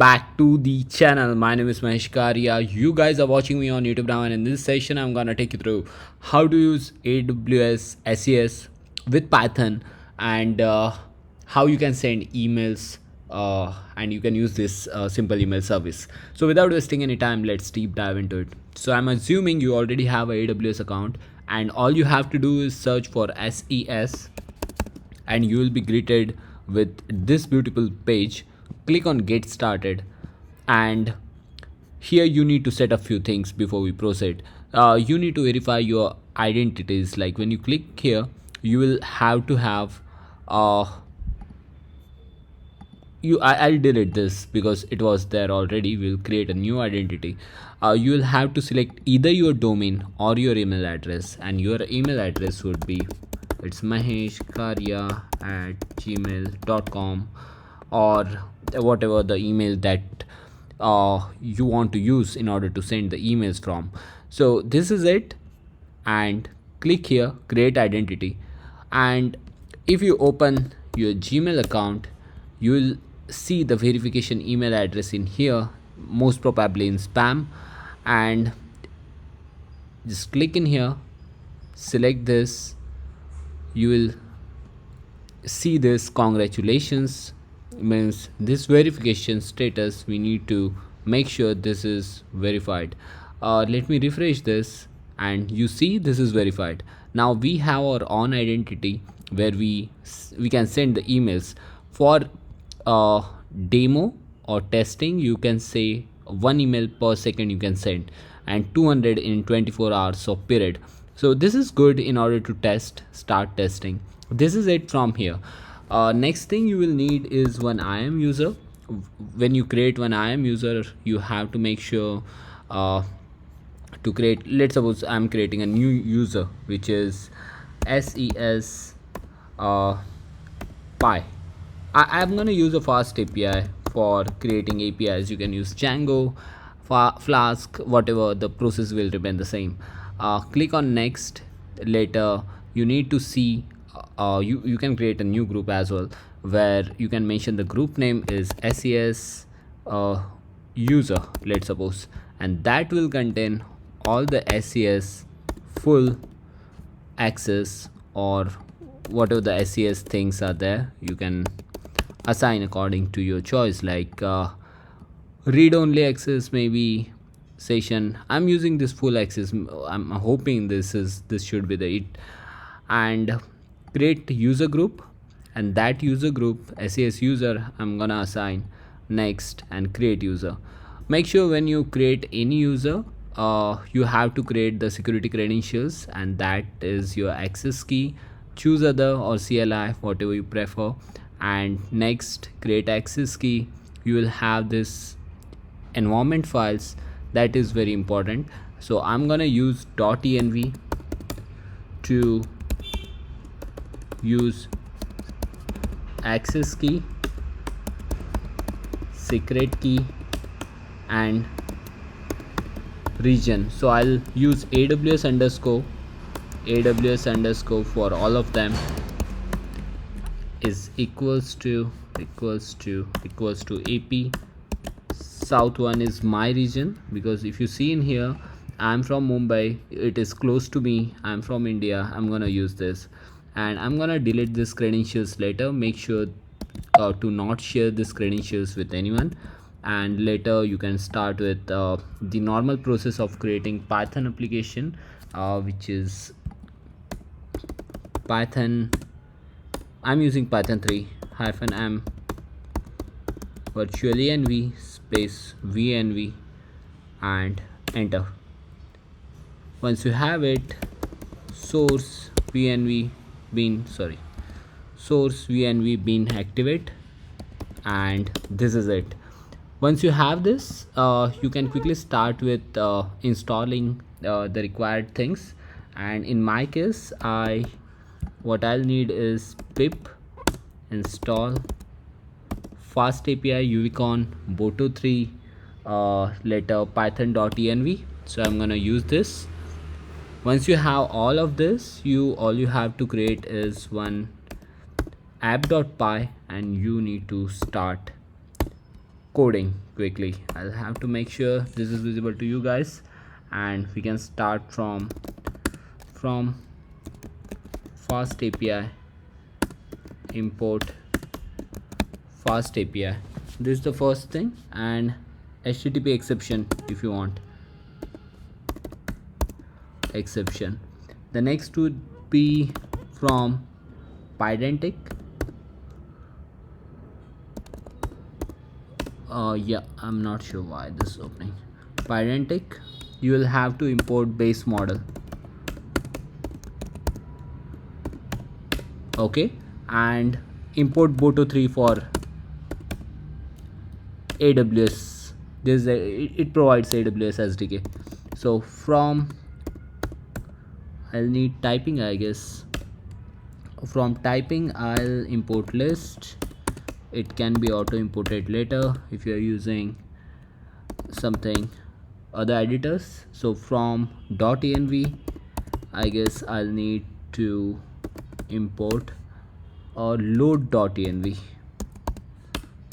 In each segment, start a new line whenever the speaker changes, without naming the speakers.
back to the channel. My name is Mahesh Karia. You guys are watching me on YouTube now, and in this session I'm gonna take you through how to use AWS SES with Python, and how you can send emails, and you can use this simple email service. So without wasting any time, let's deep dive into it. So I'm assuming you already have a AWS account, and all you have to do is search for SES, and you will be greeted with this beautiful page. Click on get started, and here you need to set a few things before we proceed. You need to verify your identities. Like when you click here, you will have to have uh, I'll delete this because it was there already. We'll create a new identity. You will have to select either your domain or your email address, and your email address would be it's maheshkarya@gmail.com, or whatever the email that you want to use in order to send the emails from. So this is it, and click here create identity. And if you open your Gmail account, you will see the verification email address in here, most probably in spam. And just click in here, select this. You will see this congratulations, means this verification status. We need to make sure this is verified. Let me refresh this, and you see this is verified. Now we have our own identity where we can send the emails. For demo or testing, you can say 1 email per second you can send, and 200 in 24 hours of period. So this is good in order to start testing. This is it from here. Next thing you will need is one IAM user. When you create one IAM user, you have to make sure to create, let's suppose I'm creating a new user, which is SES Pi. I'm going to use a FastAPI for creating APIs. You can use Django, Flask, whatever, the process will remain the same. Click on next. Later you need to see, you can create a new group as well, where you can mention the group name is SES user, let's suppose, and that will contain all the SES full access, or whatever the SES things are there. You can assign according to your choice, like read only access, maybe session. I'm using this full access. I'm hoping this should be the it. And create user group, and that user group SES user I'm gonna assign next, and create user. Make sure when you create any user, you have to create the security credentials, and that is your access key. Choose other or CLI, whatever you prefer. And next, create access key. You will have this environment files, that is very important. So I'm gonna use .env to use access key, secret key, and region. So I'll use AWS underscore for all of them, is equals to AP. South one is my region, because if you see in here, I'm from Mumbai, it is close to me. I'm from India. I'm gonna use this, and I'm gonna delete this credentials later. Make sure to not share this credentials with anyone. And later you can start with the normal process of creating Python application, which is Python. I'm using Python 3 -m virtually env space vnv, and enter. Once you have it, source vnv bean activate, and this is it. Once you have this, you can quickly start with installing the required things. And in my case, what I'll need is pip install FastAPI Unicon Boto 3 later python.env. So I'm gonna use this. Once you have all of this, all you have to create is one app.py, and you need to start coding quickly. I'll have to make sure this is visible to you guys, and we can start from FastAPI import FastAPI. This is the first thing, and HTTP exception if you want exception. The next would be from Pydantic. Yeah, I'm not sure why this is opening. Pydantic, you will have to import base model. Okay, and import Boto3 for AWS. It provides AWS SDK. So from I'll need typing, I guess. From typing I'll import list. It can be auto imported later if you're using something other editors. So from .env, I guess I'll need to import or load.env.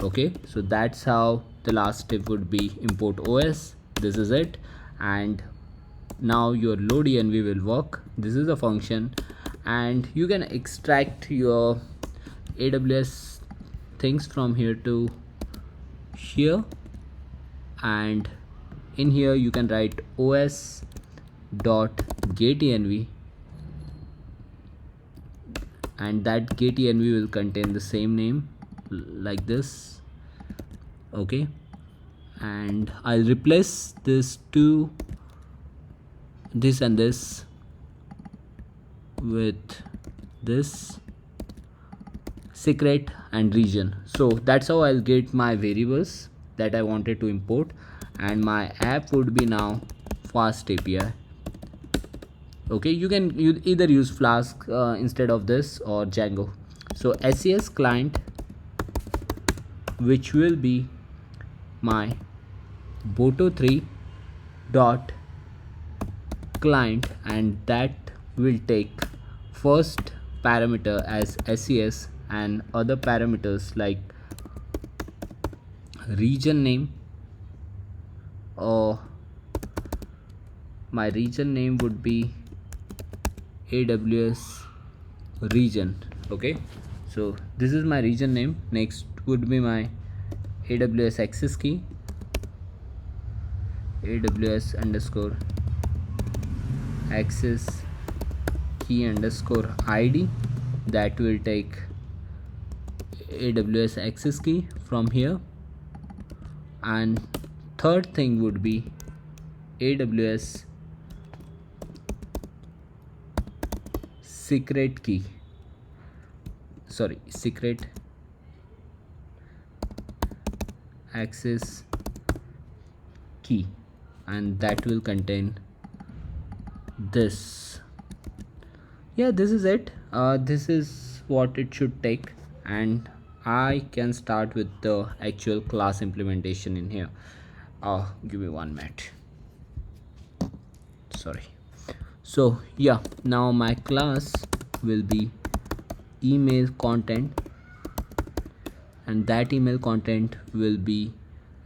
Okay, so that's how the last step would be import OS. This is it, and now your load.env will work. This is a function, and you can extract your AWS things from here to here, and in here you can write os.getenv, and that getenv will contain the same name like this. Okay, and I'll replace this to this and this with this secret and region. So that's how I'll get my variables that I wanted to import, and my app would be now FastAPI. Okay, you can either use Flask instead of this, or Django. So SES client, which will be my Boto3 dot client, and that will take first parameter as SES and other parameters like region name, or my region name would be AWS region. Okay, so this is my region name. Next would be my AWS access key, AWS underscore access key underscore ID. That will take AWS access key from here, and third thing would be AWS secret key, secret access key, and that will contain this. Yeah, this is it. This is what it should take, and I can start with the actual class implementation in here. Give me 1 minute. Sorry. So yeah, now my class will be email content, and that email content will be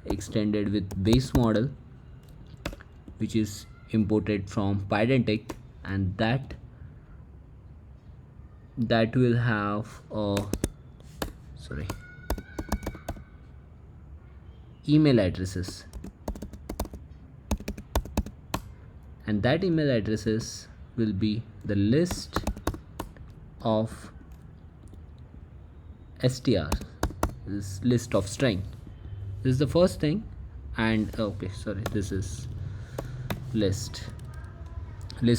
extended with base model, which is imported from Pydantic, and that will have email addresses, and that email addresses will be the list of str, this list of string. This is the first thing, and this is list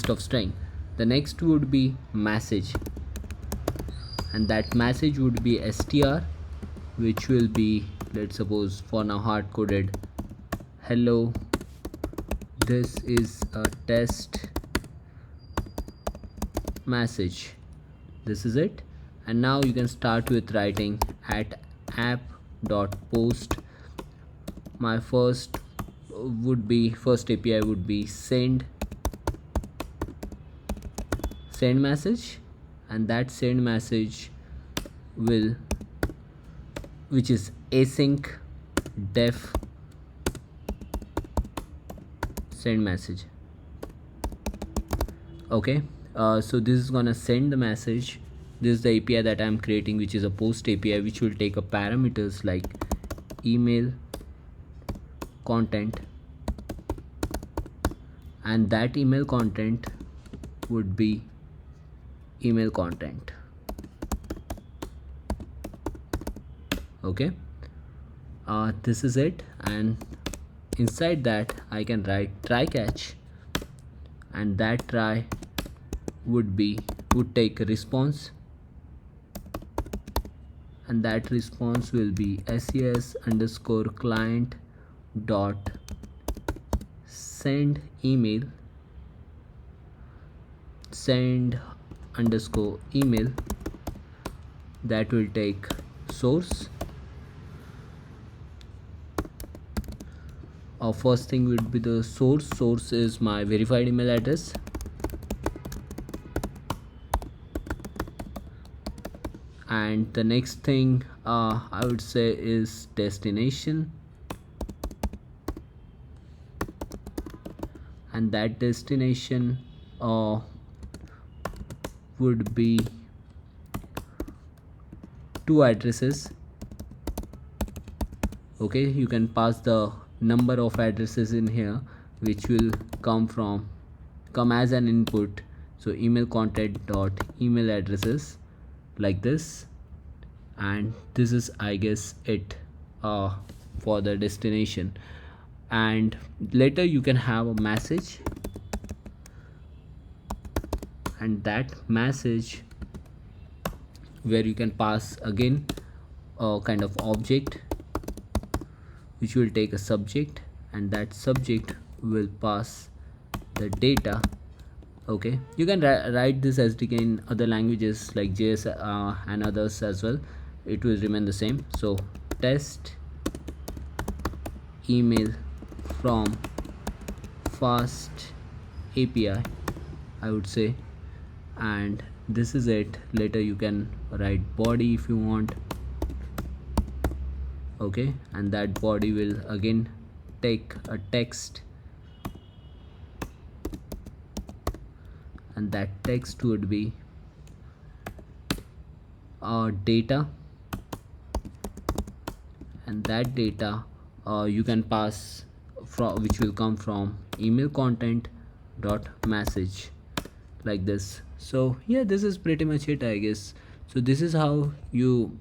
of string. The next would be message, and that message would be str, which will be, let's suppose for now, hard coded hello, this is a test message. This is it. And now you can start with writing at app.post. My first API would be send message, and that send message which is async def send message. Okay, so this is gonna send the message. This is the API that I'm creating, which is a post API, which will take a parameters like email content, and that email content would be email content. Okay, this is it, and inside that I can write try catch, and that try would take a response, and that response will be SES underscore client dot send email, send underscore email, that will take source. Our first thing would be the source is my verified email address, and the next thing I would say is destination, and that destination would be two addresses. Okay, you can pass the number of addresses in here, which will come as an input. So email content dot email addresses, like this, and this is, I guess, it for the destination. And later you can have a message, and that message where you can pass again a kind of object, which will take a subject, and that subject will pass the data. Okay, you can write this SDK in other languages like JS and others as well. It will remain the same. So test email from FastAPI, I would say, and this is it. Later you can write body if you want. Okay, and that body will again take a text, and that text would be data, and that data you can pass from, which will come from email content dot message, like this. So yeah, this is pretty much it, I guess. So this is how you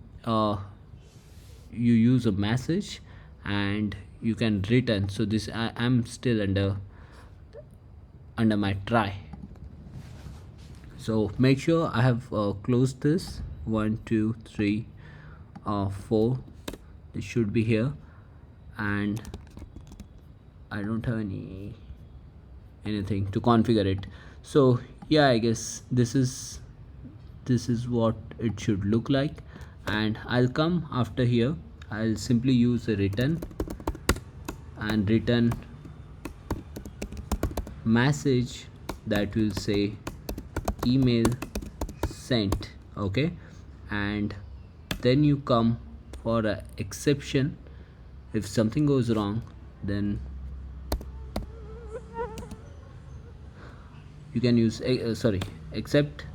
use a message and you can return. So this I'm still under my try. So make sure I have closed this. 1 2 3 4, it should be here, and I don't have anything to configure it. So yeah, I guess this is what it should look like, and I'll come after here. I'll simply use a return and return message that will say email sent. Okay, and then you come for a exception. If something goes wrong, then you can use except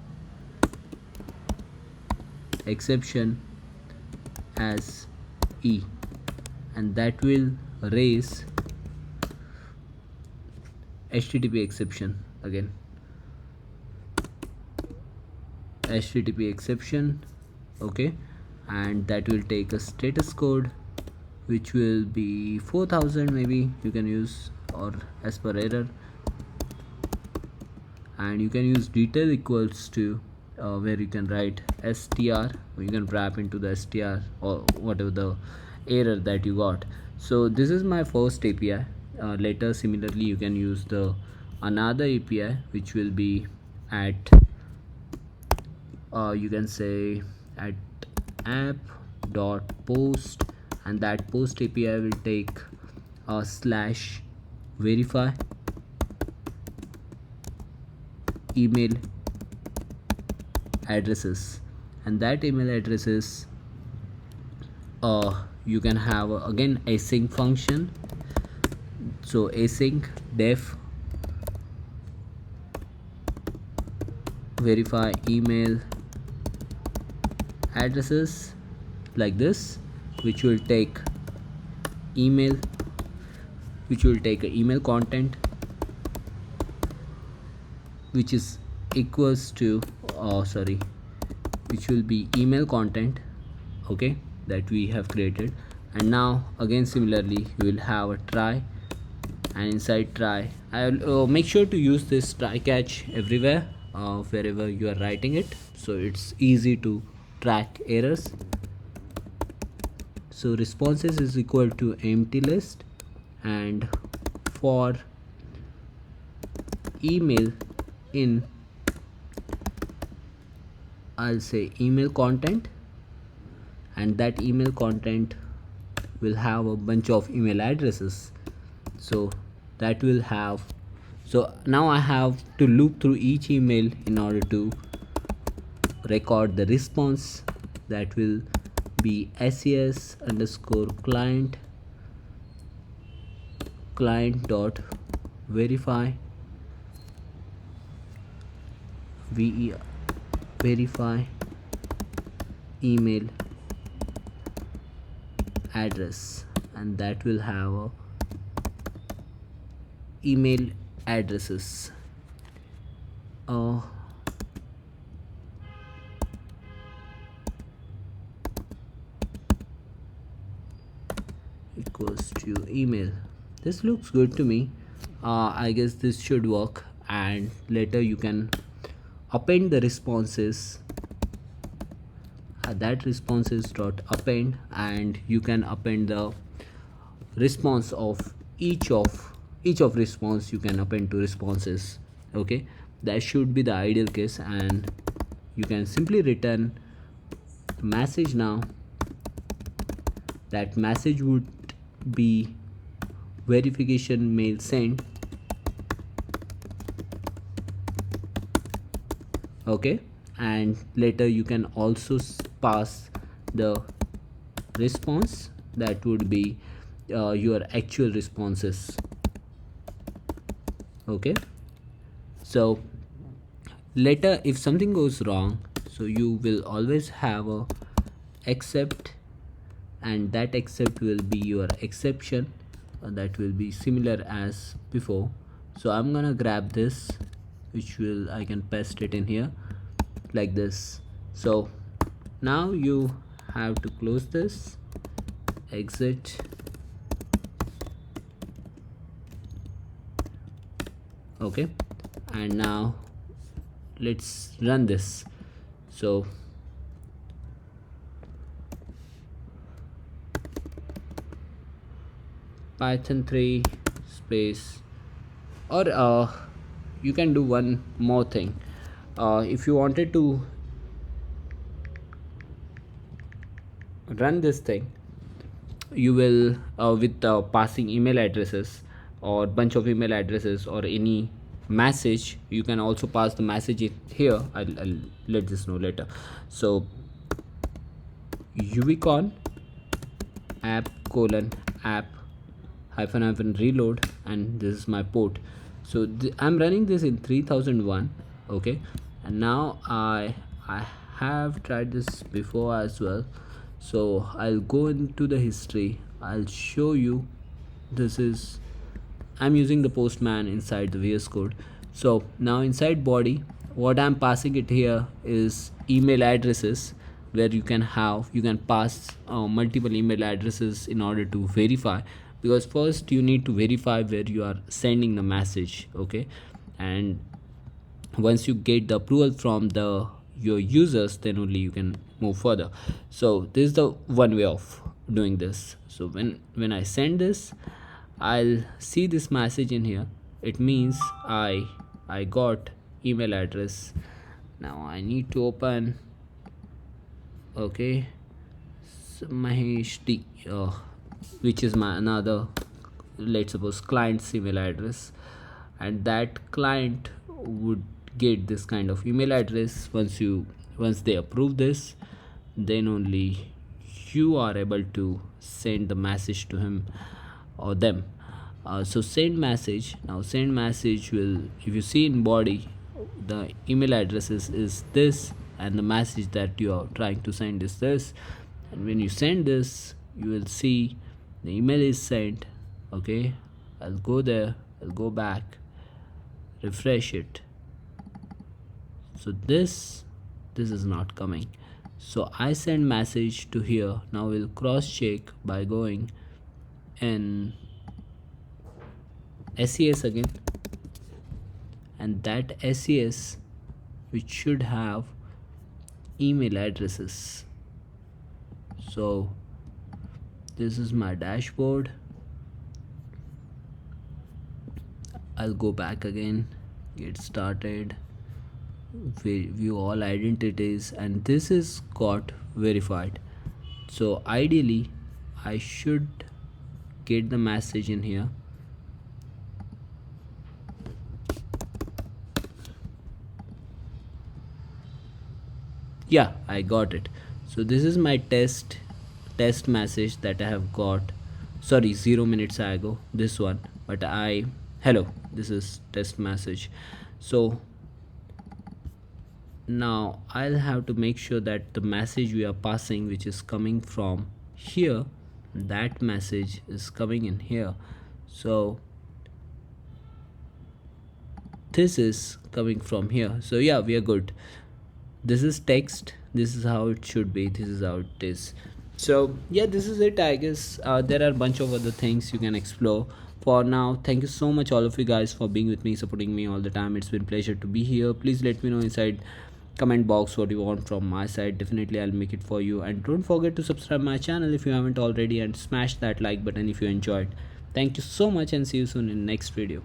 exception as E, and that will raise HTTP exception again. HTTP exception. Okay, and that will take a status code, which will be 4000 maybe you can use, or as per error, and you can use detail equals to where you can write str, or you can wrap into the str or whatever the error that you got. So this is my first API. Later similarly you can use the another API, which will be at you can say at app.post, and that post API will take slash verify email addresses, and that email addresses you can have again async function. So async def verify email addresses, like this, which will take email, which will take a email content which is equals to which will be email content, okay, that we have created. And now again similarly we will have a try, and inside try I'll make sure to use this try catch everywhere, wherever you are writing it, so it's easy to track errors. So responses is equal to empty list, and for email in I'll say email content, and that email content will have a bunch of email addresses. So that will have, so now I have to loop through each email in order to record the response. That will be SES underscore client dot verify verify email address, and that will have a email addresses. Equals to email. This looks good to me. I guess this should work, and later you can append the responses. That responses dot append, and you can append the response of each of response you can append to responses. Okay, that should be the ideal case, and you can simply return message. Now that message would be verification mail sent. Okay, and later you can also pass the response, that would be your actual responses. Okay, so later if something goes wrong, so you will always have a except, and that except will be your exception, that will be similar as before. So I'm gonna grab this, which will I can paste it in here like this. So now you have to close this, exit, okay, and now let's run this. So python 3 space, or you can do one more thing. If you wanted to run this thing, you will with passing email addresses or bunch of email addresses or any message, you can also pass the message in here. I'll let this know later. So uvcon app colon app hyphen reload, and this is my port. So I'm running this in 3001. Okay, and now I have tried this before as well, so I'll go into the history. I'll show you. This is, I'm using the postman inside the VS Code. So now inside body, what I'm passing it here is email addresses, where you can pass multiple email addresses in order to verify, because first you need to verify where you are sending the message. Okay, and once you get the approval from your users, then only you can move further. So this is the one way of doing this. So when I send this, I'll see this message in here. It means I got email address. Now I need to open, okay, so Mahesh D, which is my another, let's suppose, client's email address, and that client would get this kind of email address. Once they approve this, then only you are able to send the message to him or them. So send message. Now send message will, if you see in body, the email address is this, and the message that you are trying to send is this. And when you send this, you will see the email is sent. Okay, I'll go there, I'll go back, refresh it. So this is not coming. So I send message to here. Now we'll cross check by going in SES again, and that SES which should have email addresses. So this is my dashboard. I'll go back again, get started, view all identities, and this is got verified. So ideally I should get the message in here. Yeah, I got it. So this is my test message that I have got. Sorry, 0 minutes ago, this one. But hello, this is test message. So now I'll have to make sure that the message we are passing, which is coming from here, that message is coming in here. So this is coming from here. So yeah, we are good. This is text, this is how it should be, this is how it is. So yeah, this is it, I guess. There are a bunch of other things you can explore. For now, thank you so much all of you guys for being with me, supporting me all the time. It's been a pleasure to be here. Please let me know inside comment box what you want from my side. Definitely I'll make it for you, and don't forget to subscribe my channel if you haven't already, and smash that like button if you enjoyed. Thank you so much, and see you soon in next video.